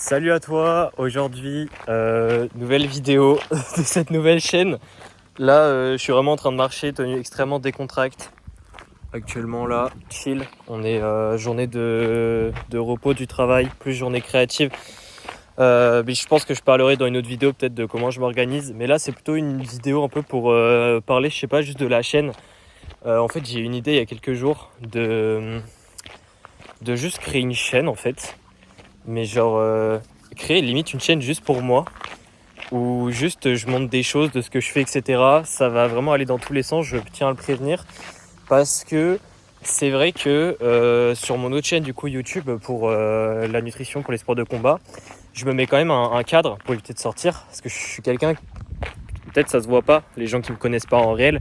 Salut à toi, aujourd'hui nouvelle vidéo de cette nouvelle chaîne. Là je suis vraiment en train de marcher, tenue extrêmement décontracte. Actuellement là, chill, on est journée de repos du travail, plus journée créative. Mais je pense que je parlerai dans une autre vidéo peut-être de comment je m'organise. Mais là c'est plutôt une vidéo un peu pour parler, je sais pas, juste de la chaîne. En fait j'ai eu une idée il y a quelques jours de juste créer une chaîne en fait. Mais genre créer limite une chaîne juste pour moi, où juste je montre des choses de ce que je fais, etc. Ça va vraiment aller dans tous les sens, je tiens à le prévenir, parce que c'est vrai que sur mon autre chaîne du coup YouTube pour la nutrition, pour les sports de combat, je me mets quand même un cadre pour éviter de sortir, parce que je suis quelqu'un, peut-être ça se voit pas, les gens qui me connaissent pas en réel,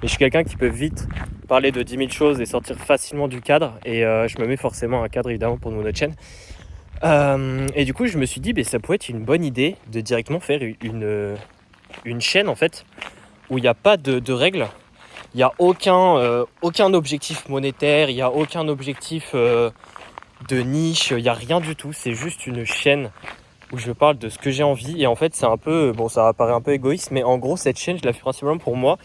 mais je suis quelqu'un qui peut vite parler de 10 000 choses et sortir facilement du cadre, et je me mets forcément un cadre évidemment pour mon autre chaîne. Et du coup je me suis dit ça pourrait être une bonne idée de directement faire une chaîne en fait où il n'y a pas de règles, il n'y a aucun objectif monétaire, il n'y a aucun objectif de niche, il n'y a rien du tout, c'est juste une chaîne où je parle de ce que j'ai envie. Et en fait c'est un peu, bon ça paraît un peu égoïste, mais en gros cette chaîne je la fais principalement pour moi,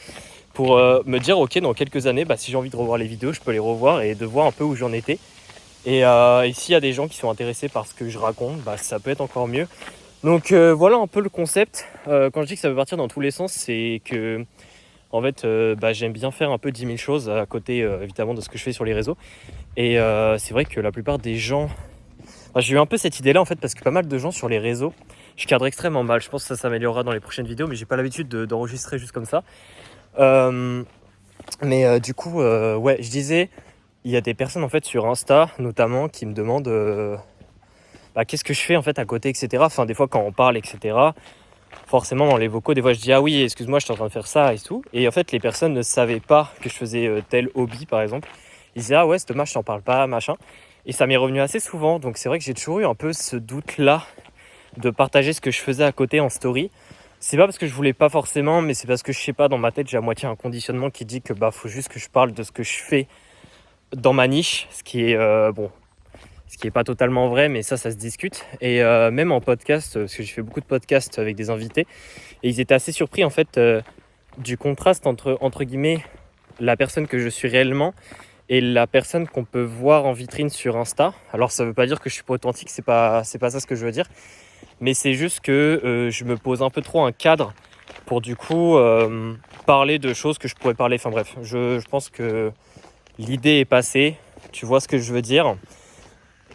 pour me dire ok dans quelques années si j'ai envie de revoir les vidéos je peux les revoir et de voir un peu où j'en étais. Et s'il y a des gens qui sont intéressés par ce que je raconte, ça peut être encore mieux. Donc voilà un peu le concept. Quand je dis que ça peut partir dans tous les sens, c'est que en fait j'aime bien faire un peu 10 000 choses à côté évidemment de ce que je fais sur les réseaux. Et c'est vrai que la plupart des gens... j'ai eu un peu cette idée là en fait parce que pas mal de gens sur les réseaux, je cadre extrêmement mal. Je pense que ça s'améliorera dans les prochaines vidéos, mais j'ai pas l'habitude d'enregistrer juste comme ça. Du coup ouais, je disais... Il y a des personnes en fait sur Insta notamment qui me demandent qu'est-ce que je fais en fait à côté, etc. Enfin des fois quand on parle, etc. Forcément dans les vocaux, des fois je dis ah oui excuse-moi je suis en train de faire ça et tout. Et en fait les personnes ne savaient pas que je faisais tel hobby par exemple. Ils disaient ah ouais c'est dommage je t'en parle pas machin. Et ça m'est revenu assez souvent, donc c'est vrai que j'ai toujours eu un peu ce doute là de partager ce que je faisais à côté en story. C'est pas parce que je voulais pas forcément, mais c'est parce que je sais pas, dans ma tête j'ai à moitié un conditionnement qui dit que faut juste que je parle de ce que je fais dans ma niche, ce qui est pas totalement vrai, mais ça se discute. Et même en podcast, parce que j'ai fait beaucoup de podcasts avec des invités, et ils étaient assez surpris en fait du contraste entre guillemets la personne que je suis réellement et la personne qu'on peut voir en vitrine sur Insta. Alors ça veut pas dire que je suis pas authentique, c'est pas ça ce que je veux dire, mais c'est juste que je me pose un peu trop un cadre pour du coup parler de choses que je pourrais parler. Enfin bref, je pense que l'idée est passée, tu vois ce que je veux dire.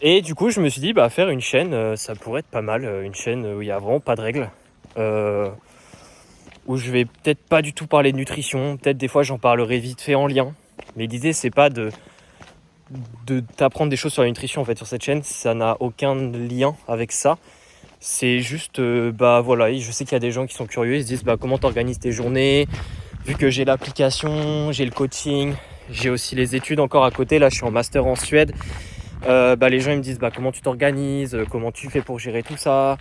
Et du coup je me suis dit faire une chaîne, ça pourrait être pas mal, une chaîne où il n'y a vraiment pas de règles, où je vais peut-être pas du tout parler de nutrition, peut-être des fois j'en parlerai vite fait en lien, mais l'idée c'est pas de t'apprendre des choses sur la nutrition en fait sur cette chaîne, ça n'a aucun lien avec ça. C'est juste voilà, je sais qu'il y a des gens qui sont curieux, ils se disent comment t'organises tes journées, vu que j'ai l'application, j'ai le coaching, j'ai aussi les études encore à côté. Là je suis en master en Suède. Les gens ils me disent comment tu t'organises, comment tu fais pour gérer tout ça.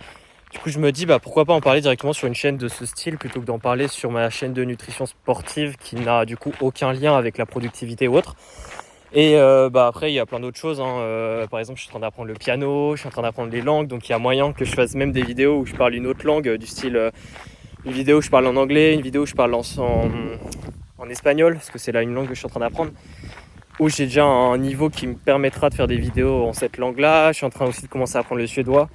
Du coup je me dis pourquoi pas en parler directement sur une chaîne de ce style plutôt que d'en parler sur ma chaîne de nutrition sportive qui n'a du coup aucun lien avec la productivité ou autre. Et après il y a plein d'autres choses hein. Par exemple je suis en train d'apprendre le piano, je suis en train d'apprendre les langues, donc il y a moyen que je fasse même des vidéos où je parle une autre langue, du style une vidéo où je parle en anglais, une vidéo où je parle en espagnol, parce que c'est là une langue que je suis en train d'apprendre, où j'ai déjà un niveau qui me permettra de faire des vidéos en cette langue-là. Je suis en train aussi de commencer à apprendre le suédois.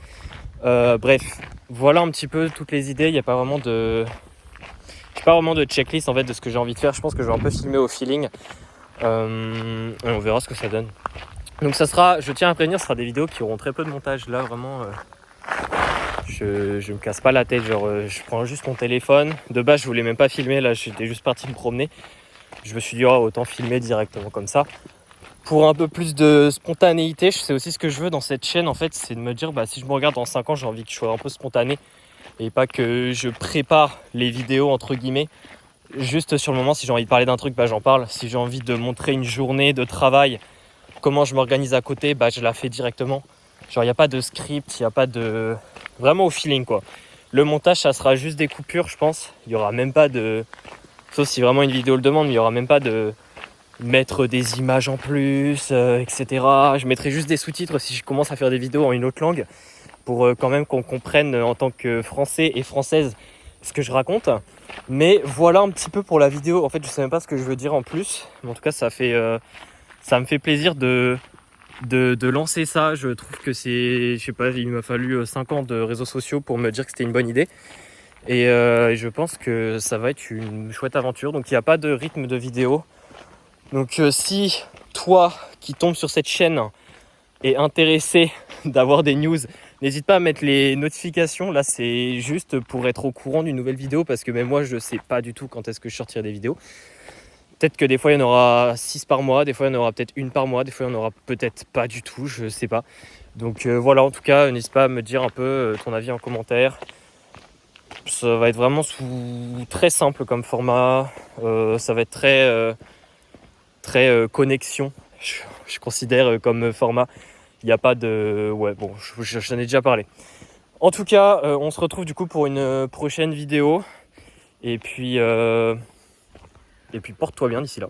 Bref, voilà un petit peu toutes les idées. Il n'y a pas vraiment de... J'ai pas vraiment de checklist en fait de ce que j'ai envie de faire. Je pense que je vais un peu filmer au feeling. Et on verra ce que ça donne. Donc ça sera, je tiens à prévenir, ce sera des vidéos qui auront très peu de montage. Là vraiment, je me casse pas la tête. Je prends juste mon téléphone. De base je voulais même pas filmer, là j'étais juste parti me promener. Je me suis dit autant filmer directement comme ça. Pour un peu plus de spontanéité, c'est aussi ce que je veux dans cette chaîne en fait, c'est de me dire si je me regarde dans 5 ans, j'ai envie que je sois un peu spontané et pas que je prépare les vidéos entre guillemets. Juste sur le moment, si j'ai envie de parler d'un truc, j'en parle. Si j'ai envie de montrer une journée de travail, comment je m'organise à côté, je la fais directement. Genre il n'y a pas de script, il n'y a pas de... Vraiment au feeling quoi. Le montage ça sera juste des coupures je pense. Il n'y aura même pas de... Sauf si vraiment une vidéo le demande, mais il n'y aura même pas de mettre des images en plus, etc. Je mettrai juste des sous-titres si je commence à faire des vidéos en une autre langue pour quand même qu'on comprenne en tant que Français et Françaises ce que je raconte. Mais voilà un petit peu pour la vidéo. En fait, je sais même pas ce que je veux dire en plus. Mais en tout cas, ça me fait plaisir de lancer ça. Je trouve que c'est, je sais pas, il m'a fallu 5 ans de réseaux sociaux pour me dire que c'était une bonne idée. Et je pense que ça va être une chouette aventure. Donc il n'y a pas de rythme de vidéo. Donc si toi qui tombes sur cette chaîne est intéressé d'avoir des news, n'hésite pas à mettre les notifications. Là, c'est juste pour être au courant d'une nouvelle vidéo parce que même moi, je ne sais pas du tout quand est-ce que je sortirai des vidéos. Peut-être que des fois, il y en aura 6 par mois, des fois, il y en aura peut-être une par mois, des fois, il y en aura peut-être pas du tout, je sais pas. Donc voilà, en tout cas, n'hésite pas à me dire un peu ton avis en commentaire. Ça va être vraiment très simple comme format. Ça va être très connexion, je considère comme format. Il n'y a pas de... Ouais, bon, j'en ai déjà parlé. En tout cas, on se retrouve du coup pour une prochaine vidéo. Et puis porte-toi bien d'ici là.